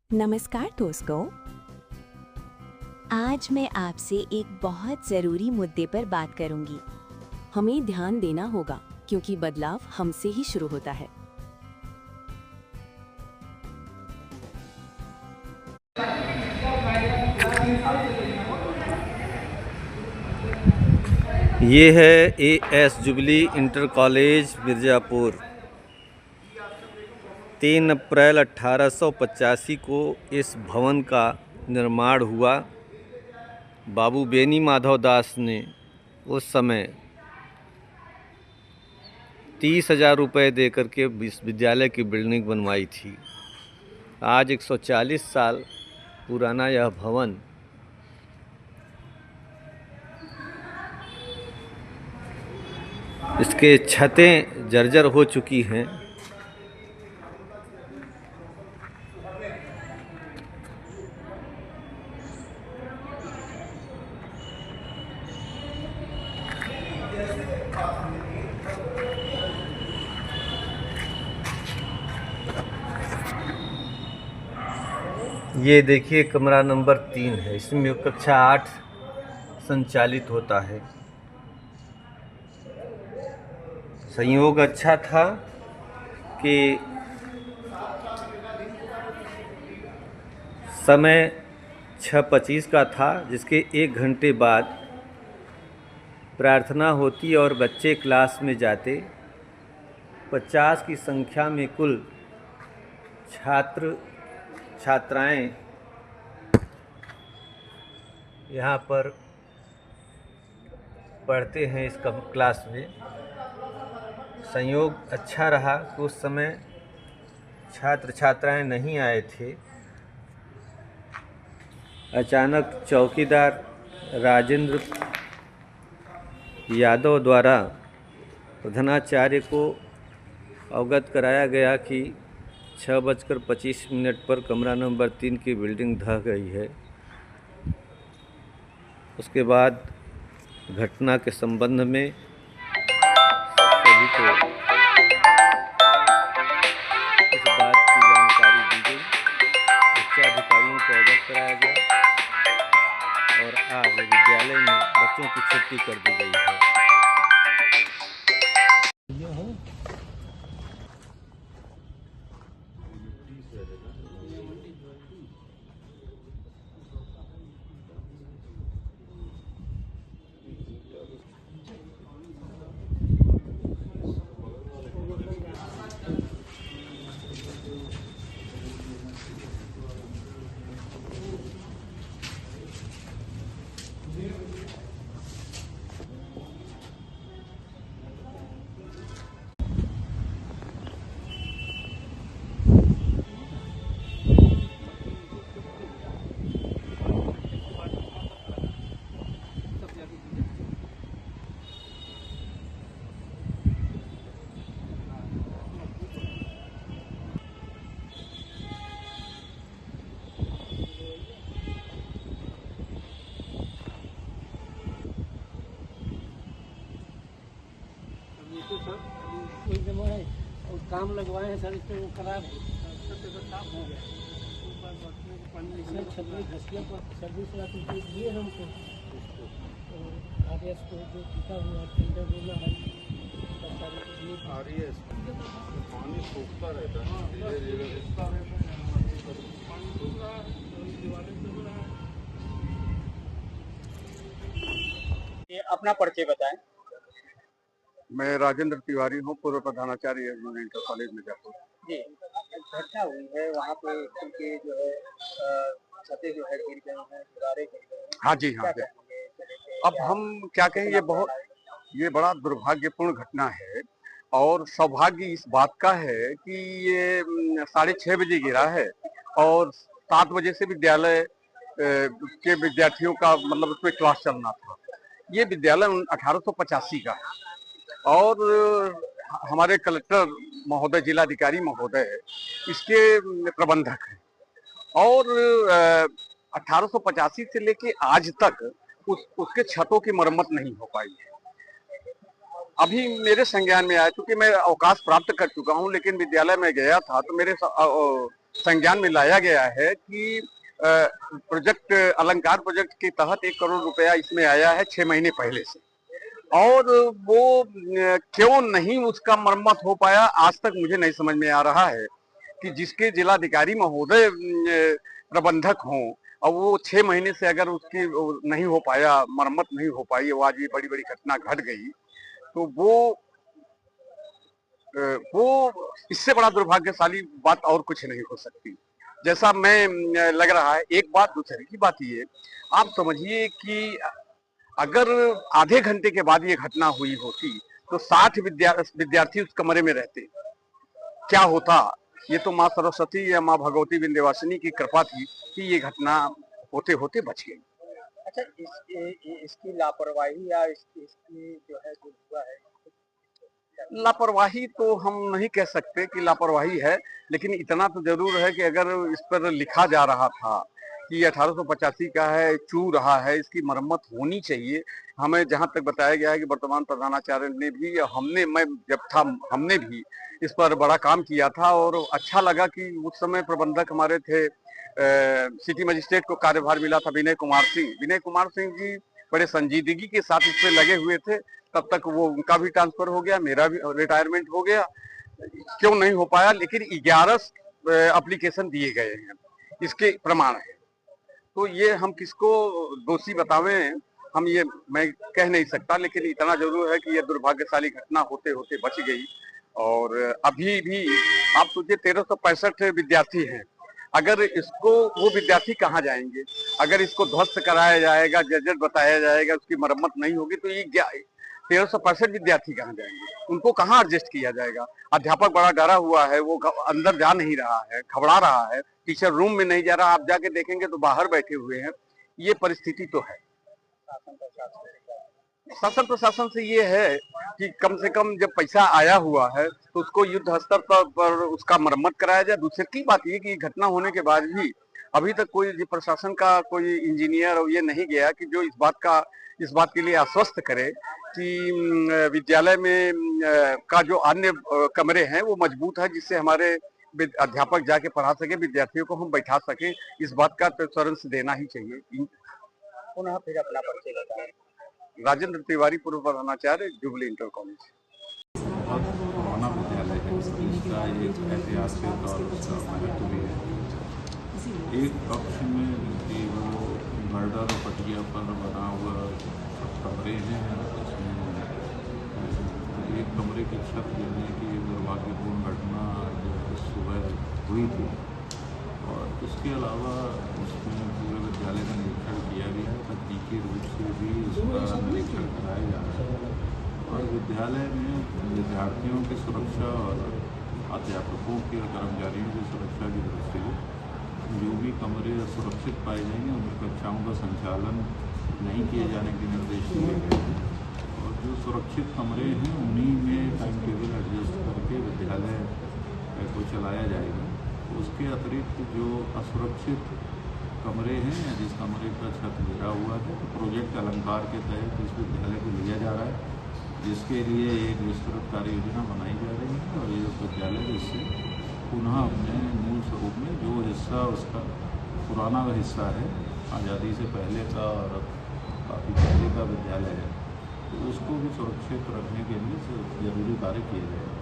नमस्कार दोस्तों। आज मैं आपसे एक बहुत ज़रूरी मुद्दे पर बात करूंगी। हमें ध्यान देना होगा क्योंकि बदलाव हमसे ही शुरू होता है। ये है as jubilee inter college Mirzapur. 3 अप्रैल 1885 को इस भवन का निर्माण हुआ। बाबू बेनी माधव दास ने उस समय 30,000 रुपये दे करके विश्वविद्यालय की बिल्डिंग बनवाई थी। आज 140 साल पुराना यह भवन इसके छतें जर्जर हो चुकी हैं। ये देखिए कमरा नंबर 3 है। इसमें कक्षा 8 संचालित होता है। संयोग अच्छा था कि समय 6:25 का था, जिसके 1 घंटे बाद प्रार्थना होती और बच्चे क्लास में जाते। 50 की संख्या में कुल छात्र छात्राएं यहाँ पर पढ़ते हैं इस क्लास में। संयोग अच्छा रहा कि उस समय छात्र छात्राएं नहीं आए थे। अचानक चौकीदार राजेंद्र यादव द्वारा प्रधानाचार्य को अवगत कराया गया कि 6:25 पर कमरा नंबर 3 की बिल्डिंग ढह गई है। उसके बाद घटना के संबंध में सभी को इस बात की जानकारी दी गई, उच्चाधिकारियों को अवगत कराया गया और आज विद्यालय में बच्चों की छुट्टी कर दी गई है। और काम लगवाए हैं सर, इस पर वो खराब साफ हो गया। छब्बीस घसिया पर 26 लाख रुपये दिए हमको। और आरएस को जो जीता हुआ टेंडर बोला है आरएस पानी सूखता रहता है। ये अपना परिचय बताएं। मैं राजेंद्र तिवारी हूँ, पूर्व प्रधानाचार्य इंटर कॉलेज मिर्ज़ापुर। जी, घटना हुई है वहाँ पे स्कूल के जो है छतें जो है गिर गई हैं, दीवारें गिर गई हैं। हाँ जी, हाँ जी। अब हम क्या कहें, ये बड़ा दुर्भाग्यपूर्ण घटना है और सौभाग्य इस बात का है कि ये 6:30 बजे गिरा है और 7 बजे से विद्यालय के विद्यार्थियों का मतलब उसमें क्लास चलना था। ये विद्यालय 1885 का है और हमारे कलेक्टर महोदय, जिलाधिकारी महोदय इसके प्रबंधक हैं और 1885 से लेके आज तक उसके छतों की मरम्मत नहीं हो पाई है। अभी मेरे संज्ञान में आया, क्योंकि मैं अवकाश प्राप्त कर चुका हूं, लेकिन विद्यालय में गया था तो मेरे संज्ञान में लाया गया है कि प्रोजेक्ट अलंकार प्रोजेक्ट के तहत 1 करोड़ रुपया इसमें आया है 6 महीने पहले से, और वो क्यों नहीं उसका मरम्मत हो पाया आज तक मुझे नहीं समझ में आ रहा है कि जिसके जिलाधिकारी महोदय प्रबंधक हों और वो 6 महीने से अगर उसकी नहीं हो पाया, मरम्मत नहीं हो पाई, वो आज ये बड़ी बड़ी घटना घट गई, तो वो इससे बड़ा दुर्भाग्यशाली बात और कुछ नहीं हो सकती। जैसा मैं लग रहा है। एक बात, दूसरे की बात ये, आप समझिए कि अगर आधे घंटे के बाद ये घटना हुई होती तो 60 विद्यार्थी उस कमरे में रहते, क्या होता? ये तो माँ सरस्वती या माँ भगवती विंध्यवासिनी की कृपा थी कि ये घटना होते होते बच गई। अच्छा, इसकी लापरवाही या इसकी जो है जो हुआ है, लापरवाही तो हम नहीं कह सकते कि लापरवाही है, लेकिन इतना तो जरूर है कि अगर इस पर लिखा जा रहा था कि 1885 का है, चू रहा है, इसकी मरम्मत होनी चाहिए। हमें जहां तक बताया गया है कि वर्तमान प्रधानाचार्य ने भी, मैं जब था हमने भी इस पर बड़ा काम किया था, और अच्छा लगा कि उस समय प्रबंधक हमारे थे, सिटी मजिस्ट्रेट को कार्यभार मिला था विनय कुमार सिंह जी बड़े संजीदगी के साथ इस पे लगे हुए थे। तब तक वो उनका भी ट्रांसफर हो गया, मेरा भी रिटायरमेंट हो गया, क्यों नहीं हो पाया, लेकिन 11 एप्लीकेशन दिए गए हैं, इसके प्रमाण है। तो ये हम किसको दोषी बतावें, हम ये मैं कह नहीं सकता, लेकिन इतना जरूर है कि ये दुर्भाग्यशाली घटना होते होते बच गई। और अभी भी आप सोचिए 1365 विद्यार्थी हैं, अगर इसको, वो विद्यार्थी कहाँ जाएंगे? अगर इसको ध्वस्त कराया जाएगा, जर्जर बताया जाएगा, उसकी मरम्मत नहीं होगी, तो ये 1365 विद्यार्थी कहाँ जाएंगे? उनको कहाँ एडजस्ट किया जाएगा? अध्यापक बड़ा डरा हुआ है, वो अंदर जा नहीं रहा है, घबरा रहा है, टीचर रूम में नहीं जा रहा, आप जाके देखेंगे तो बाहर बैठे हुए हैं। ये परिस्थिति तो है। शासन प्रशासन से ये है कि कम से कम जब पैसा आया हुआ है तो उसको युद्ध स्तर पर उसका मरम्मत कराया जाए। दूसरी की बात ये कि घटना होने के बाद भी अभी तक कोई प्रशासन का कोई इंजीनियर ये नहीं गया कि जो इस बात के लिए आश्वस्त करे कि विद्यालय में का जो अन्य कमरे हैं वो मजबूत है, जिससे हमारे अध्यापक जाके पढ़ा सके, विद्यार्थियों को हम बैठा सके। इस बात का एश्योरेंस देना ही चाहिए। पुनः फिर अपना परिचय बताएं। राजेंद्र तिवारी, पूर्व प्रधानाचार्य, जुबली इंटर कॉलेज। बहुत पुराना विद्यालय है, इसका एक ऐतिहासिक और उसका महत्व भी है। एक पक्ष में कि वो मर्डर और पटिया पर बना हुआ कमरे हैं, उसमें एक कमरे की छत गिरने की दुर्भाग्यपूर्ण घटना सुबह हुई थी, और उसके अलावा उसमें पूरे विद्यालय का निरीक्षण किया गया है। तकनीकी रूप से भी उसका निरीक्षण कराया जा रहा है, और विद्यालय में विद्यार्थियों की सुरक्षा और अध्यापकों की और कर्मचारियों की सुरक्षा की दृष्टि से जो भी कमरे सुरक्षित पाए जाएंगे उनकी कक्षाओं का संचालन नहीं किए जाने के निर्देश दिए गए हैं, और जो सुरक्षित कमरे हैं उन्हीं में टाइम टेबल एडजस्ट करके विद्यालय को चलाया जाएगा। उसके अतिरिक्त जो असुरक्षित कमरे हैं या जिस कमरे का छत गिरा हुआ है, तो प्रोजेक्ट अलंकार के तहत इस विद्यालय को लिया जा रहा है, जिसके लिए एक विस्तृत कार्य योजना बनाई जा रही है, और ये विद्यालय इससे पुनः अपने मूल स्वरूप में जो हिस्सा उसका पुराना हिस्सा है, आज़ादी से पहले का और काफ़ी पहले का विद्यालय है, तो उसको भी सुरक्षित रखने के लिए जरूरी कार्य किए जाएंगे।